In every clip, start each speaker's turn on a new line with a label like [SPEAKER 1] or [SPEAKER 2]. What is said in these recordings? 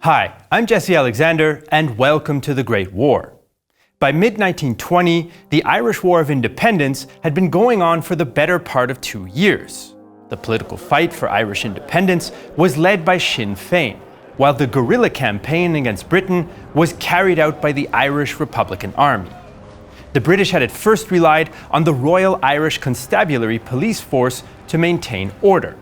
[SPEAKER 1] Hi, I'm Jesse Alexander, and welcome to the Great War. By mid-1920, the Irish War of Independence had been going on for the better part of 2 years. The political fight for Irish independence was led by Sinn Féin, while the guerrilla campaign against Britain was carried out by the Irish Republican Army. The British had at first relied on the Royal Irish Constabulary police force to maintain order,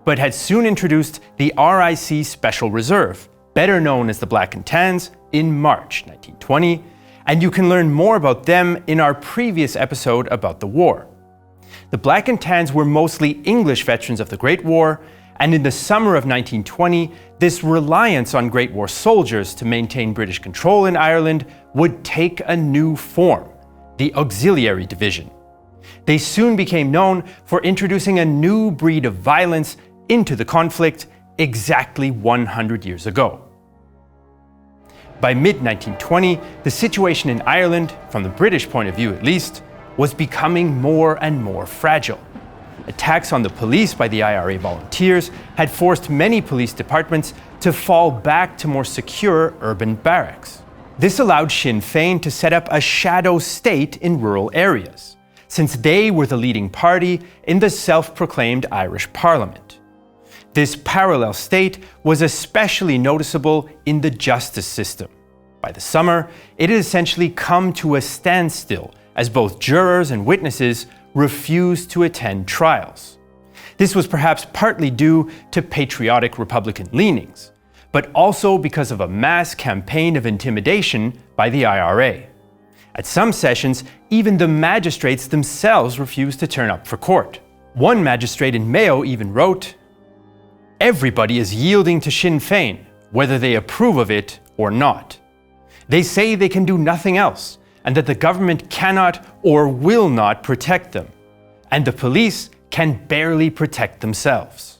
[SPEAKER 1] but had soon introduced the RIC Special Reserve, better known as the Black and Tans, in March 1920, and you can learn more about them in our previous episode about the war. The Black and Tans were mostly English veterans of the Great War, and in the summer of 1920, this reliance on Great War soldiers to maintain British control in Ireland would take a new form, the Auxiliary Division. They soon became known for introducing a new breed of violence into the conflict exactly 100 years ago. By mid-1920, the situation in Ireland, from the British point of view at least, was becoming more and more fragile. Attacks on the police by the IRA volunteers had forced many police departments to fall back to more secure urban barracks. This allowed Sinn Féin to set up a shadow state in rural areas, since they were the leading party in the self-proclaimed Irish Parliament. This parallel state was especially noticeable in the justice system. By the summer, it had essentially come to a standstill as both jurors and witnesses refused to attend trials. This was perhaps partly due to patriotic Republican leanings, but also because of a mass campaign of intimidation by the IRA. At some sessions, even the magistrates themselves refused to turn up for court. One magistrate in Mayo even wrote, "Everybody is yielding to Sinn Féin, whether they approve of it or not. They say they can do nothing else, and that the government cannot or will not protect them, and the police can barely protect themselves."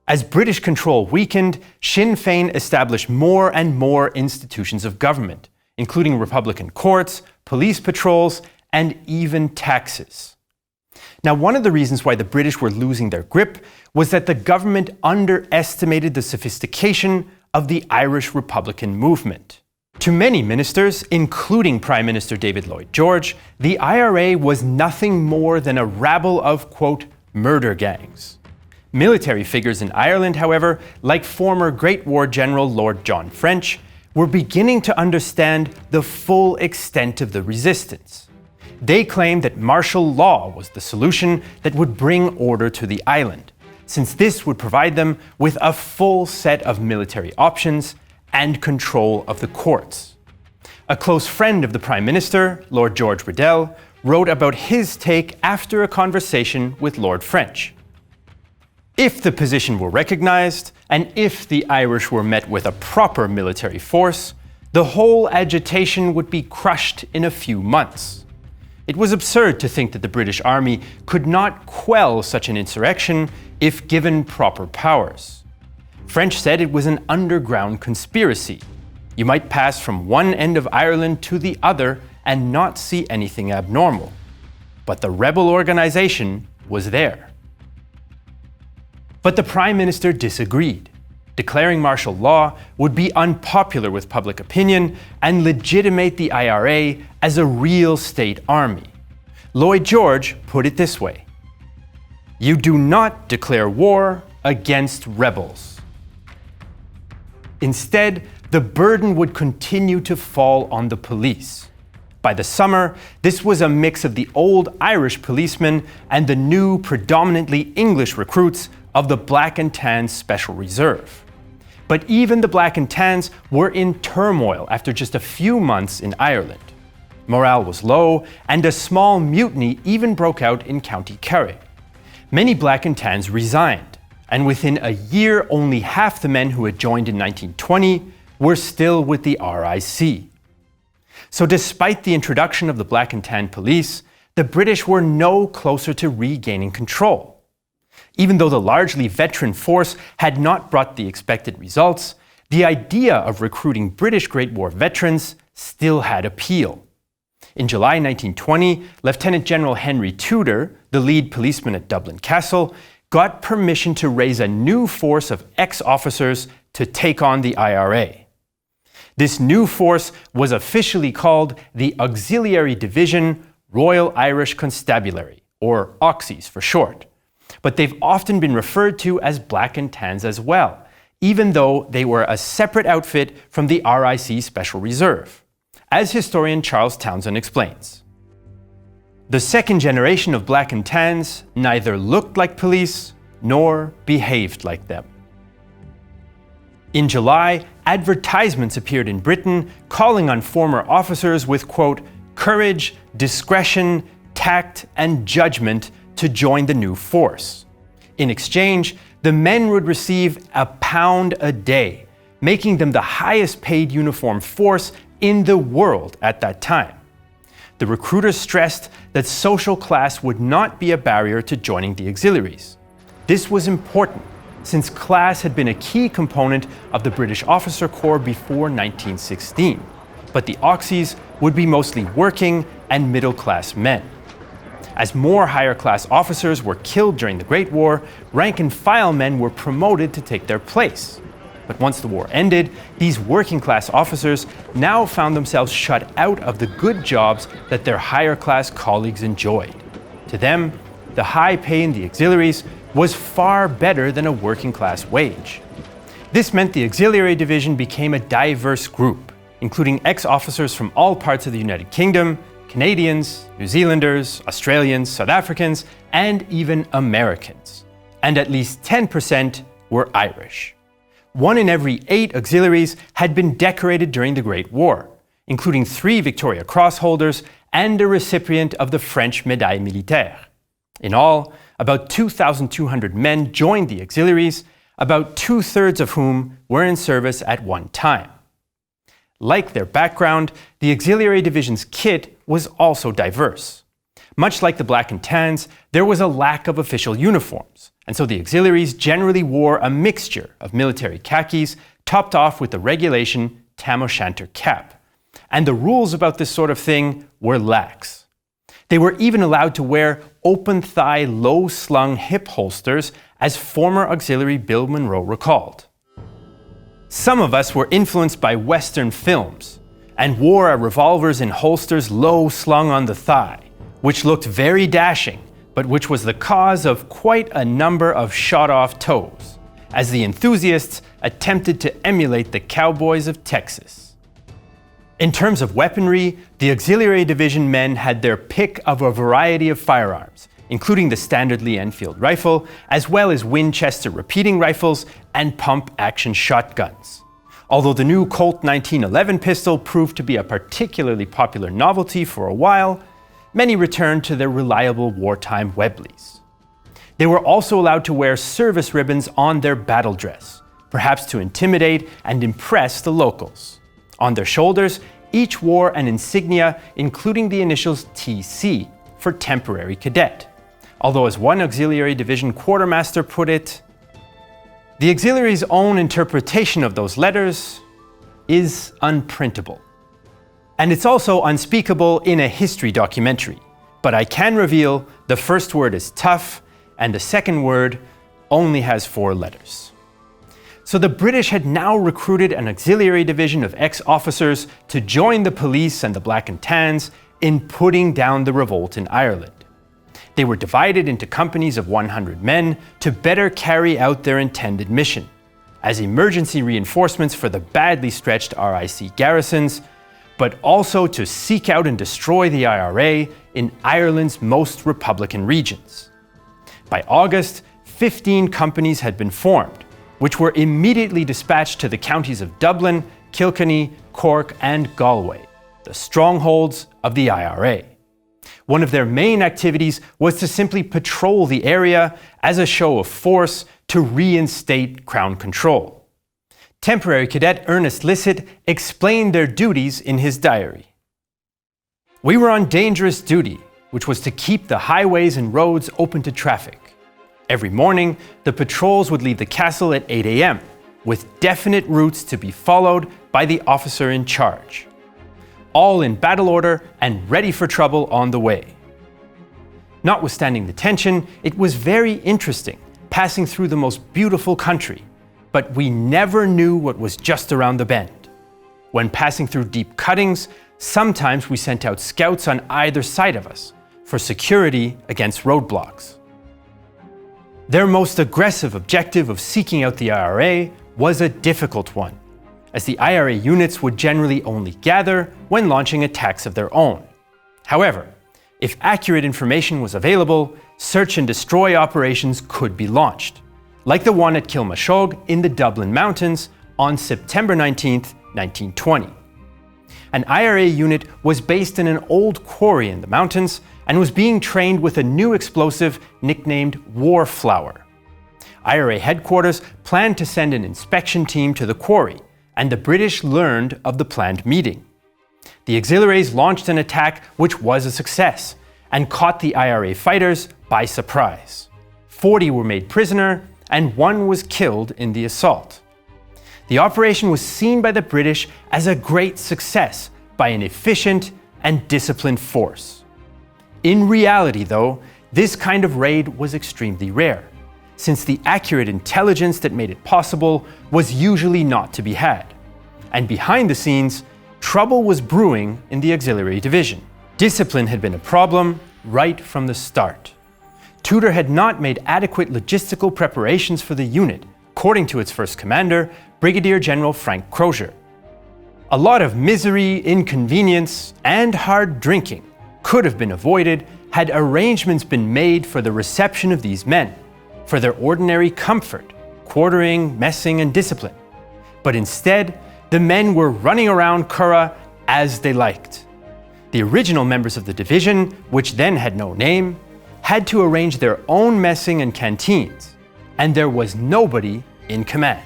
[SPEAKER 1] As British control weakened, Sinn Féin established more and more institutions of government, including Republican courts, police patrols, and even taxes. Now, one of the reasons why the British were losing their grip was that the government underestimated the sophistication of the Irish Republican movement. To many ministers, including Prime Minister David Lloyd George, the IRA was nothing more than a rabble of, quote, murder gangs. Military figures in Ireland, however, like former Great War General Lord John French, were beginning to understand the full extent of the resistance. They claimed that martial law was the solution that would bring order to the island, since this would provide them with a full set of military options and control of the courts. A close friend of the Prime Minister, Lord George Riddell, wrote about his take after a conversation with Lord French. "If the position were recognized, and if the Irish were met with a proper military force, the whole agitation would be crushed in a few months. It was absurd to think that the British Army could not quell such an insurrection if given proper powers. French said it was an underground conspiracy. You might pass from one end of Ireland to the other and not see anything abnormal. But the rebel organization was there." But the Prime Minister disagreed. Declaring martial law would be unpopular with public opinion and legitimate the IRA as a real state army. Lloyd George put it this way: "You do not declare war against rebels." Instead, the burden would continue to fall on the police. By the summer, this was a mix of the old Irish policemen and the new, predominantly English recruits of the Black and Tans Special Reserve. But even the Black and Tans were in turmoil after just a few months in Ireland. Morale was low, and a small mutiny even broke out in County Kerry. Many Black and Tans resigned, and within a year only half the men who had joined in 1920 were still with the RIC. So despite the introduction of the Black and Tan police, the British were no closer to regaining control. Even though the largely veteran force had not brought the expected results, the idea of recruiting British Great War veterans still had appeal. In July 1920, Lieutenant General Henry Tudor, the lead policeman at Dublin Castle, got permission to raise a new force of ex-officers to take on the IRA. This new force was officially called the Auxiliary Division Royal Irish Constabulary, or Auxies for short. But they've often been referred to as Black and Tans as well, even though they were a separate outfit from the RIC Special Reserve, as historian Charles Townsend explains. The second generation of Black and Tans neither looked like police nor behaved like them. In July, advertisements appeared in Britain calling on former officers with, quote, courage, discretion, tact, and judgment to join the new force. In exchange, the men would receive £1 a day, making them the highest paid uniformed force in the world at that time. The recruiters stressed that social class would not be a barrier to joining the auxiliaries. This was important, since class had been a key component of the British officer corps before 1916, but the Auxies would be mostly working and middle-class men. As more higher-class officers were killed during the Great War, rank-and-file men were promoted to take their place. But once the war ended, these working-class officers now found themselves shut out of the good jobs that their higher-class colleagues enjoyed. To them, the high pay in the auxiliaries was far better than a working-class wage. This meant the auxiliary division became a diverse group, including ex-officers from all parts of the United Kingdom, Canadians, New Zealanders, Australians, South Africans, and even Americans. And at least 10% were Irish. 1 in every 8 auxiliaries had been decorated during the Great War, including 3 Victoria Cross holders and a recipient of the French Médaille Militaire. In all, about 2,200 men joined the auxiliaries, about 2/3 of whom were in service at one time. Like their background, the auxiliary division's kit was also diverse. Much like the Black and Tans, there was a lack of official uniforms, and so the auxiliaries generally wore a mixture of military khakis topped off with the regulation tam o' shanter cap. And the rules about this sort of thing were lax. They were even allowed to wear open-thigh, low-slung hip holsters, as former auxiliary Bill Monroe recalled. Some of us were influenced by Western films and wore our revolvers in holsters low-slung on the thigh, which looked very dashing, but which was the cause of quite a number of shot-off toes, as the enthusiasts attempted to emulate the cowboys of Texas. In terms of weaponry, the auxiliary division men had their pick of a variety of firearms, including the standard Lee Enfield rifle, as well as Winchester repeating rifles and pump-action shotguns. Although the new Colt 1911 pistol proved to be a particularly popular novelty for a while, many returned to their reliable wartime Webleys. They were also allowed to wear service ribbons on their battle dress, perhaps to intimidate and impress the locals. On their shoulders, each wore an insignia including the initials TC for temporary cadet. Although, as one auxiliary division quartermaster put it, the auxiliary's own interpretation of those letters is unprintable. And it's also unspeakable in a history documentary. But I can reveal the first word is tough and the second word only has 4 letters. So the British had now recruited an auxiliary division of ex-officers to join the police and the Black and Tans in putting down the revolt in Ireland. They were divided into companies of 100 men to better carry out their intended mission, as emergency reinforcements for the badly stretched RIC garrisons, but also to seek out and destroy the IRA in Ireland's most Republican regions. By August, 15 companies had been formed, which were immediately dispatched to the counties of Dublin, Kilkenny, Cork, and Galway, the strongholds of the IRA. One of their main activities was to simply patrol the area as a show of force to reinstate Crown control. Temporary Cadet Ernest Lycett explained their duties in his diary. "We were on dangerous duty, which was to keep the highways and roads open to traffic. Every morning, the patrols would leave the castle at 8 a.m., with definite routes to be followed by the officer in charge. All in battle order and ready for trouble on the way. Notwithstanding the tension, it was very interesting, passing through the most beautiful country, but we never knew what was just around the bend. When passing through deep cuttings, sometimes we sent out scouts on either side of us for security against roadblocks. Their most aggressive objective of seeking out the IRA was a difficult one, as the IRA units would generally only gather when launching attacks of their own. However, if accurate information was available, search and destroy operations could be launched, like the one at Kilmashog in the Dublin Mountains on September 19, 1920. An IRA unit was based in an old quarry in the mountains and was being trained with a new explosive nicknamed Warflower. IRA headquarters planned to send an inspection team to the quarry, and the British learned of the planned meeting. The Auxiliaries launched an attack which was a success and caught the IRA fighters by surprise. 40 were made prisoner and 1 was killed in the assault. The operation was seen by the British as a great success by an efficient and disciplined force. In reality, though, this kind of raid was extremely rare, since the accurate intelligence that made it possible was usually not to be had. And behind the scenes, trouble was brewing in the Auxiliary Division. Discipline had been a problem right from the start. Tudor had not made adequate logistical preparations for the unit, according to its first commander, Brigadier General Frank Crozier. A lot of misery, inconvenience, and hard drinking could have been avoided had arrangements been made for the reception of these men, for their ordinary comfort, quartering, messing, and discipline. But instead, the men were running around Curragh as they liked. The original members of the division, which then had no name, had to arrange their own messing and canteens, and there was nobody in command.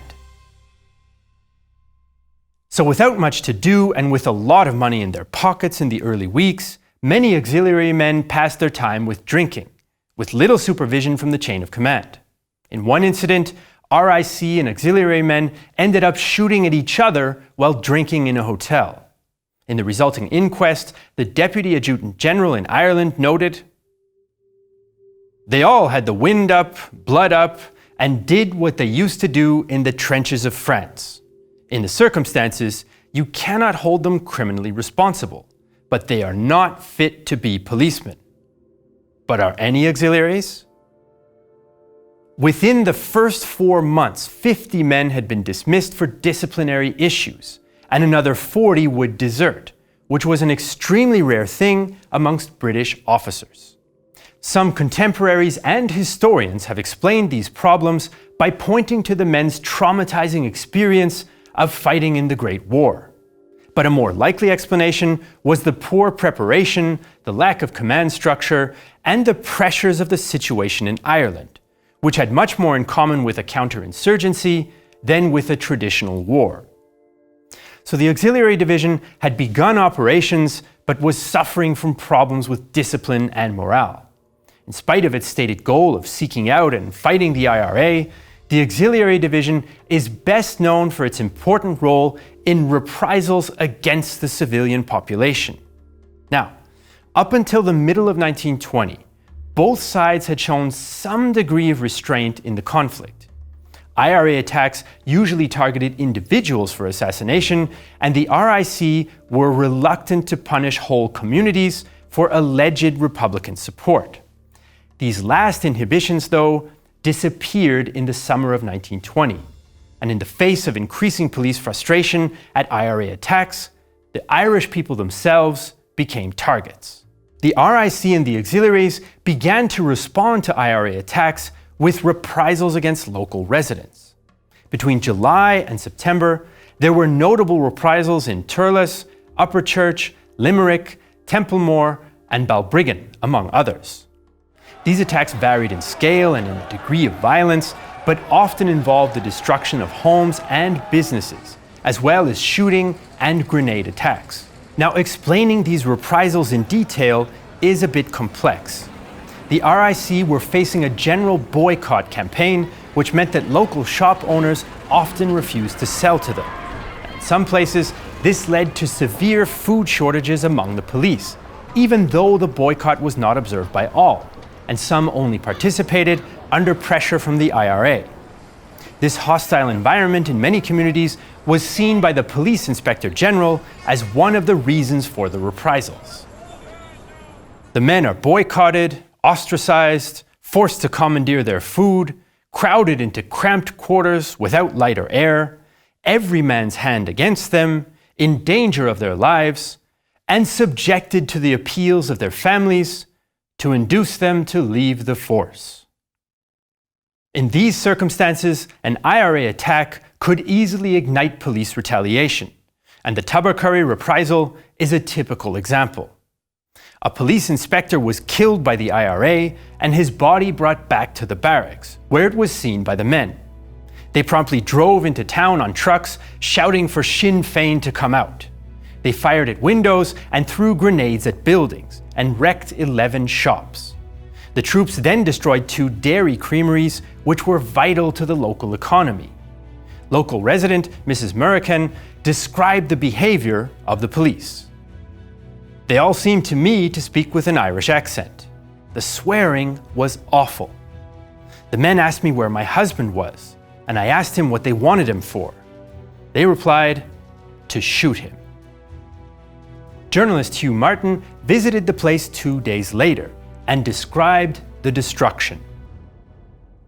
[SPEAKER 1] So without much to do and with a lot of money in their pockets in the early weeks, many auxiliary men passed their time with drinking, with little supervision from the chain of command. In one incident, RIC and auxiliary men ended up shooting at each other while drinking in a hotel. In the resulting inquest, the Deputy Adjutant General in Ireland noted, "They all had the wind up, blood up, and did what they used to do in the trenches of France. In the circumstances, you cannot hold them criminally responsible, but they are not fit to be policemen." But are any auxiliaries? Within the first 4 months, 50 men had been dismissed for disciplinary issues, and another 40 would desert, which was an extremely rare thing amongst British officers. Some contemporaries and historians have explained these problems by pointing to the men's traumatizing experience of fighting in the Great War. But a more likely explanation was the poor preparation, the lack of command structure, and the pressures of the situation in Ireland, which had much more in common with a counterinsurgency than with a traditional war. So the Auxiliary Division had begun operations but was suffering from problems with discipline and morale. In spite of its stated goal of seeking out and fighting the IRA, the Auxiliary Division is best known for its important role in reprisals against the civilian population. Now, up until the middle of 1920, both sides had shown some degree of restraint in the conflict. IRA attacks usually targeted individuals for assassination, and the RIC were reluctant to punish whole communities for alleged Republican support. These last inhibitions, though, disappeared in the summer of 1920, and in the face of increasing police frustration at IRA attacks, the Irish people themselves became targets. The RIC and the Auxiliaries began to respond to IRA attacks with reprisals against local residents. Between July and September, there were notable reprisals in Turles, Upper Church, Limerick, Templemore, and Balbriggan, among others. These attacks varied in scale and in the degree of violence, but often involved the destruction of homes and businesses, as well as shooting and grenade attacks. Now, explaining these reprisals in detail is a bit complex. The RIC were facing a general boycott campaign, which meant that local shop owners often refused to sell to them. In some places, this led to severe food shortages among the police, even though the boycott was not observed by all, and some only participated under pressure from the IRA. This hostile environment in many communities was seen by the Police Inspector General as one of the reasons for the reprisals. The men are boycotted, ostracized, forced to commandeer their food, crowded into cramped quarters without light or air, every man's hand against them, in danger of their lives, and subjected to the appeals of their families to induce them to leave the force. In these circumstances, an IRA attack could easily ignite police retaliation, and the Tubbercurry reprisal is a typical example. A police inspector was killed by the IRA and his body brought back to the barracks, where it was seen by the men. They promptly drove into town on trucks, shouting for Sinn Féin to come out. They fired at windows and threw grenades at buildings and wrecked 11 shops. The troops then destroyed 2 dairy creameries, which were vital to the local economy. Local resident Mrs. Murrican described the behavior of the police. They all seemed to me to speak with an Irish accent. The swearing was awful. The men asked me where my husband was, and I asked him what they wanted him for. They replied, to shoot him. Journalist Hugh Martin visited the place 2 days later and described the destruction.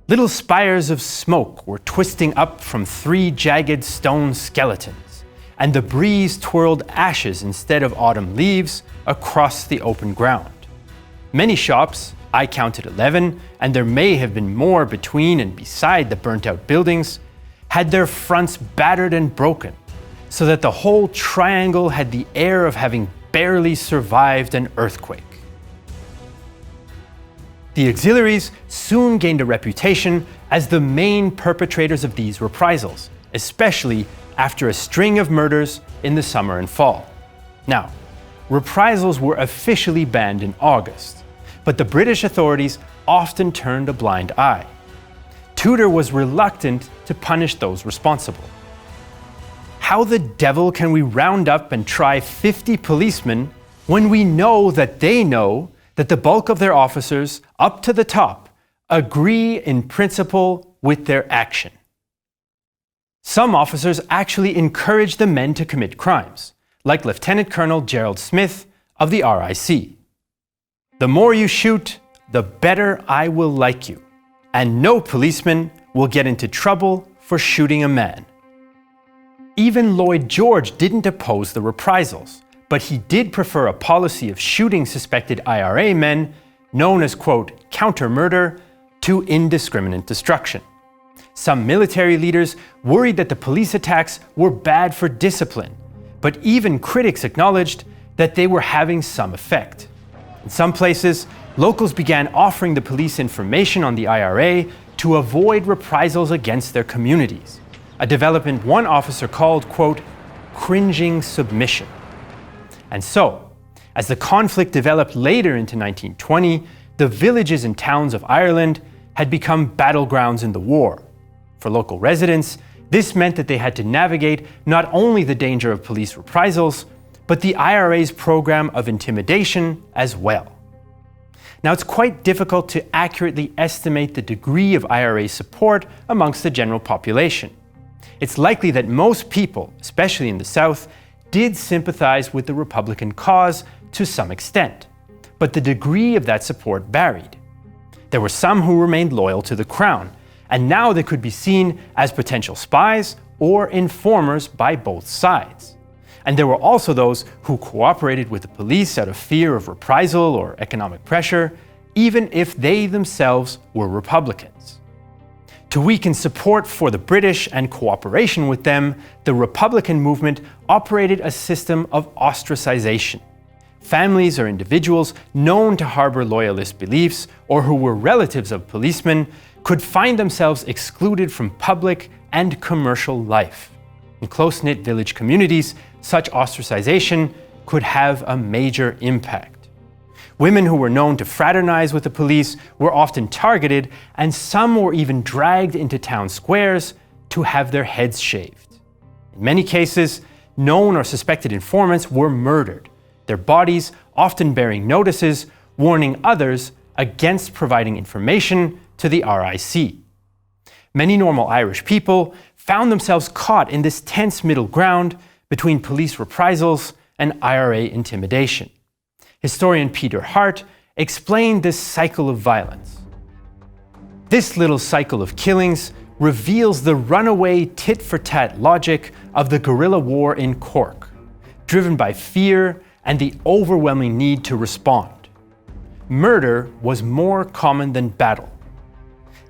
[SPEAKER 1] Little spires of smoke were twisting up from 3 jagged stone skeletons, and the breeze twirled ashes instead of autumn leaves across the open ground. Many shops, I counted 11, and there may have been more between and beside the burnt-out buildings, had their fronts battered and broken, so that the whole triangle had the air of having barely survived an earthquake. The Auxiliaries soon gained a reputation as the main perpetrators of these reprisals, especially after a string of murders in the summer and fall. Now, reprisals were officially banned in August, but the British authorities often turned a blind eye. Tudor was reluctant to punish those responsible. How the devil can we round up and try 50 policemen when we know that they know that the bulk of their officers, up to the top, agree in principle with their action? Some officers actually encouraged the men to commit crimes, like Lieutenant Colonel Gerald Smith of the RIC. The more you shoot, the better I will like you, and no policeman will get into trouble for shooting a man. Even Lloyd George didn't oppose the reprisals, but he did prefer a policy of shooting suspected IRA men, known as, quote, counter-murder, to indiscriminate destruction. Some military leaders worried that the police attacks were bad for discipline, but even critics acknowledged that they were having some effect. In some places, locals began offering the police information on the IRA to avoid reprisals against their communities, a development one officer called, quote, cringing submission. And so, as the conflict developed later into 1920, the villages and towns of Ireland had become battlegrounds in the war. For local residents, this meant that they had to navigate not only the danger of police reprisals, but the IRA's program of intimidation as well. Now, it's quite difficult to accurately estimate the degree of IRA support amongst the general population. It's likely that most people, especially in the South, did sympathize with the Republican cause to some extent, but the degree of that support varied. There were some who remained loyal to the Crown, and now they could be seen as potential spies or informers by both sides. And there were also those who cooperated with the police out of fear of reprisal or economic pressure, even if they themselves were Republicans. To weaken support for the British and cooperation with them, the Republican movement operated a system of ostracization. Families or individuals known to harbor loyalist beliefs or who were relatives of policemen could find themselves excluded from public and commercial life. In close-knit village communities, such ostracization could have a major impact. Women who were known to fraternize with the police were often targeted, and some were even dragged into town squares to have their heads shaved. In many cases, known or suspected informants were murdered, their bodies often bearing notices warning others against providing information to the RIC. Many normal Irish people found themselves caught in this tense middle ground between police reprisals and IRA intimidation. Historian Peter Hart explained this cycle of violence. This little cycle of killings reveals the runaway tit-for-tat logic of the guerrilla war in Cork, driven by fear and the overwhelming need to respond. Murder was more common than battle.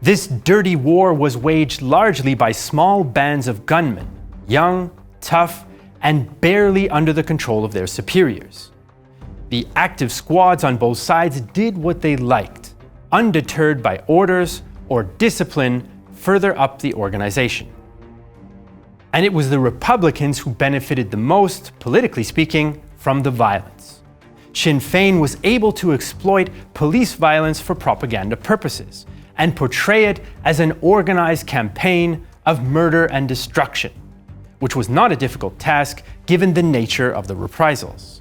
[SPEAKER 1] This dirty war was waged largely by small bands of gunmen, young, tough, and barely under the control of their superiors. The active squads on both sides did what they liked, undeterred by orders or discipline further up the organization. And it was the Republicans who benefited the most, politically speaking, from the violence. Sinn Féin was able to exploit police violence for propaganda purposes and portray it as an organized campaign of murder and destruction, which was not a difficult task given the nature of the reprisals.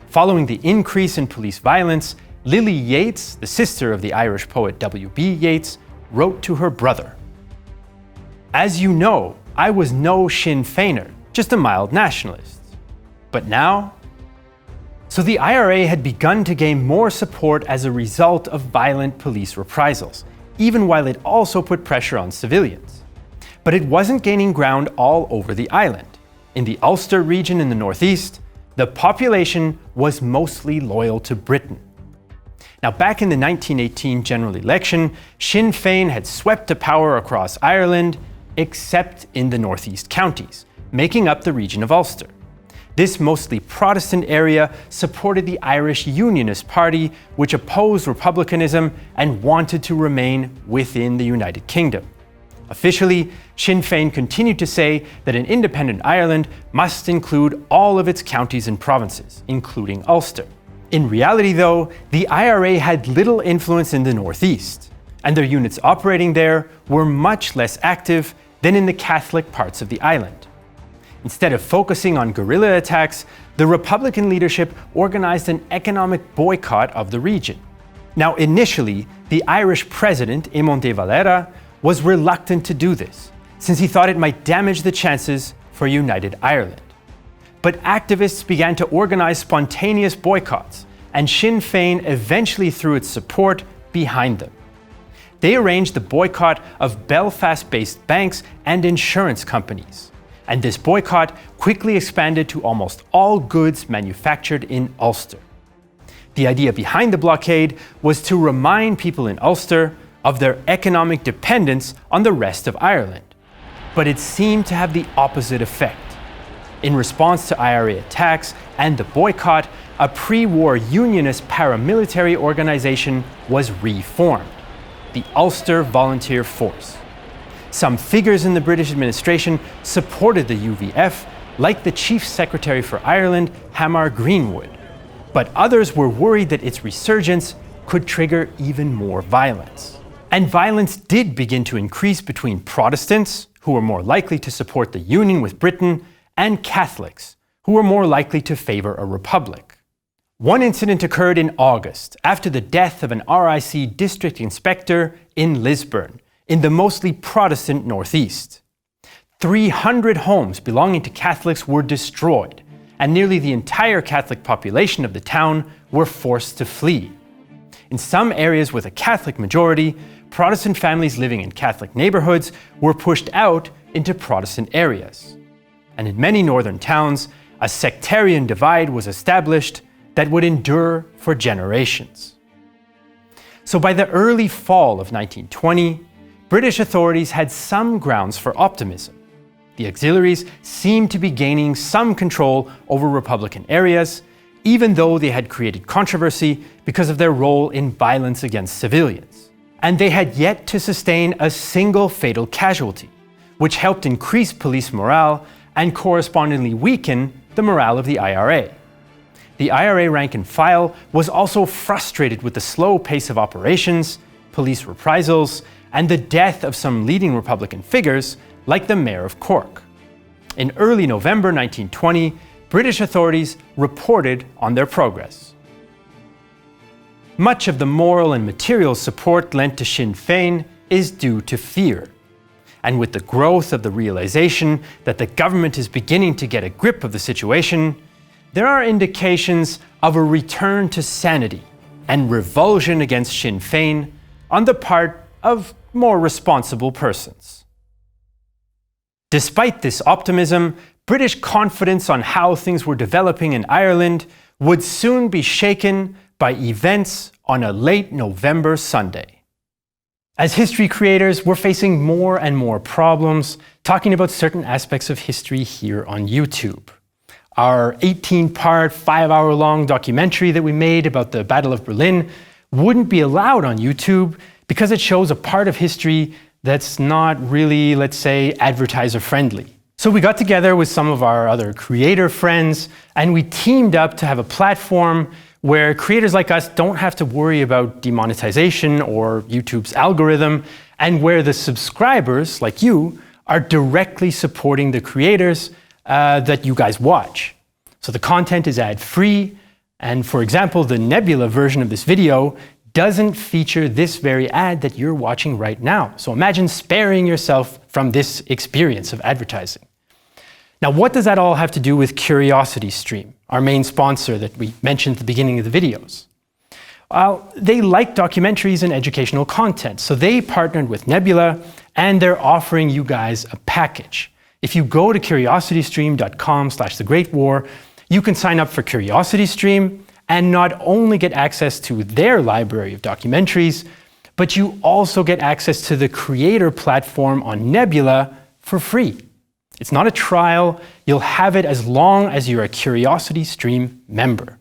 [SPEAKER 1] Following the increase in police violence, Lily Yeats, the sister of the Irish poet W.B. Yeats, wrote to her brother, "As you know, I was no Sinn Féiner, just a mild nationalist. But now?" So the IRA had begun to gain more support as a result of violent police reprisals, even while it also put pressure on civilians. But it wasn't gaining ground all over the island. In the Ulster region in the northeast, the population was mostly loyal to Britain. Now, back in the 1918 general election, Sinn Féin had swept to power across Ireland, except in the northeast counties, making up the region of Ulster. This mostly Protestant area supported the Irish Unionist Party, which opposed republicanism and wanted to remain within the United Kingdom. Officially, Sinn Féin continued to say that an independent Ireland must include all of its counties and provinces, including Ulster. In reality, though, the IRA had little influence in the northeast, and their units operating there were much less active than in the Catholic parts of the island. Instead of focusing on guerrilla attacks, the Republican leadership organized an economic boycott of the region. Now, initially, the Irish president, Eamon de Valera, was reluctant to do this, since he thought it might damage the chances for united Ireland. But activists began to organize spontaneous boycotts, and Sinn Féin eventually threw its support behind them. They arranged the boycott of Belfast-based banks and insurance companies. And this boycott quickly expanded to almost all goods manufactured in Ulster. The idea behind the blockade was to remind people in Ulster of their economic dependence on the rest of Ireland. But it seemed to have the opposite effect. In response to IRA attacks and the boycott, a pre-war unionist paramilitary organization was reformed, the Ulster Volunteer Force. Some figures in the British administration supported the UVF, like the Chief Secretary for Ireland, Hamar Greenwood. But others were worried that its resurgence could trigger even more violence. And violence did begin to increase between Protestants, who were more likely to support the union with Britain, and Catholics, who were more likely to favor a republic. One incident occurred in August, after the death of an RIC district inspector in Lisburn, in the mostly Protestant northeast. 300 homes belonging to Catholics were destroyed, and nearly the entire Catholic population of the town were forced to flee. In some areas with a Catholic majority, Protestant families living in Catholic neighborhoods were pushed out into Protestant areas. And in many northern towns, a sectarian divide was established that would endure for generations. So by the early fall of 1920, British authorities had some grounds for optimism. The Auxiliaries seemed to be gaining some control over Republican areas, even though they had created controversy because of their role in violence against civilians. And they had yet to sustain a single fatal casualty, which helped increase police morale and correspondingly weaken the morale of the IRA. The IRA rank and file was also frustrated with the slow pace of operations, police reprisals, and the death of some leading Republican figures, like the Mayor of Cork. In early November 1920, British authorities reported on their progress. Much of the moral and material support lent to Sinn Féin is due to fear. and with the growth of the realization that the government is beginning to get a grip of the situation, there are indications of a return to sanity and revulsion against Sinn Féin on the part of more responsible persons. Despite this optimism, British confidence on how things were developing in Ireland would soon be shaken by events on a late November Sunday. As history creators, we're facing more and more problems talking about certain aspects of history here on YouTube. Our 18-part, 5-hour-long documentary that we made about the Battle of Berlin wouldn't be allowed on YouTube because it shows a part of history that's not really, let's say, advertiser-friendly. So we got together with some of our other creator friends and we teamed up to have a platform where creators like us don't have to worry about demonetization or YouTube's algorithm, and where the subscribers, like you, are directly supporting the creators that you guys watch. So the content is ad-free, and for example, the Nebula version of this video doesn't feature this very ad that you're watching right now. So imagine sparing yourself from this experience of advertising. Now, what does that all have to do with CuriosityStream, our main sponsor that we mentioned at the beginning of the videos? Well, they like documentaries and educational content, so they partnered with Nebula, and they're offering you guys a package. If you go to curiositystream.com/thegreatwar, you can sign up for CuriosityStream and not only get access to their library of documentaries, but you also get access to the creator platform on Nebula for free. It's not a trial, you'll have it as long as you're a CuriosityStream member.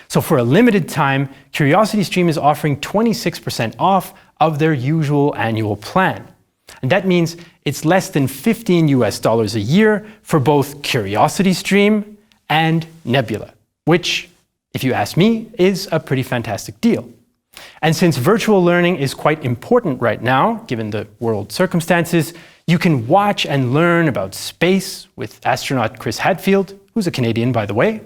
[SPEAKER 1] So for a limited time, CuriosityStream is offering 26% off of their usual annual plan. And that means it's less than $15 a year for both CuriosityStream and Nebula, which, if you ask me, is a pretty fantastic deal. And since virtual learning is quite important right now, given the world circumstances, you can watch and learn about space with astronaut Chris Hadfield, who's a Canadian by the way,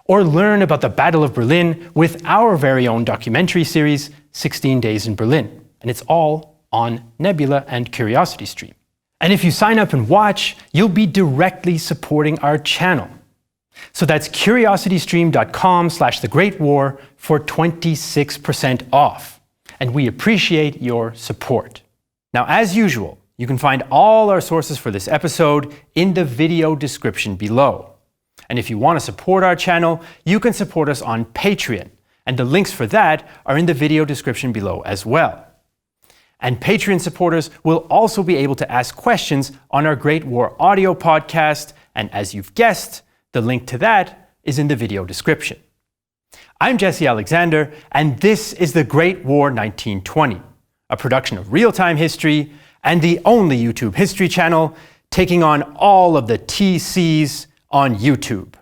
[SPEAKER 1] or learn about the Battle of Berlin with our very own documentary series, 16 Days in Berlin. And it's all on Nebula and CuriosityStream. And if you sign up and watch, you'll be directly supporting our channel. So that's curiositystream.com/thegreatwar for 26% off. And we appreciate your support. Now, as usual, you can find all our sources for this episode in the video description below. And if you want to support our channel, you can support us on Patreon. And the links for that are in the video description below as well. And Patreon supporters will also be able to ask questions on our Great War audio podcast. And as you've guessed, the link to that is in the video description. I'm Jesse Alexander, and this is The Great War 1920, a production of Real-Time History and the only YouTube history channel taking on all of the TCs on YouTube.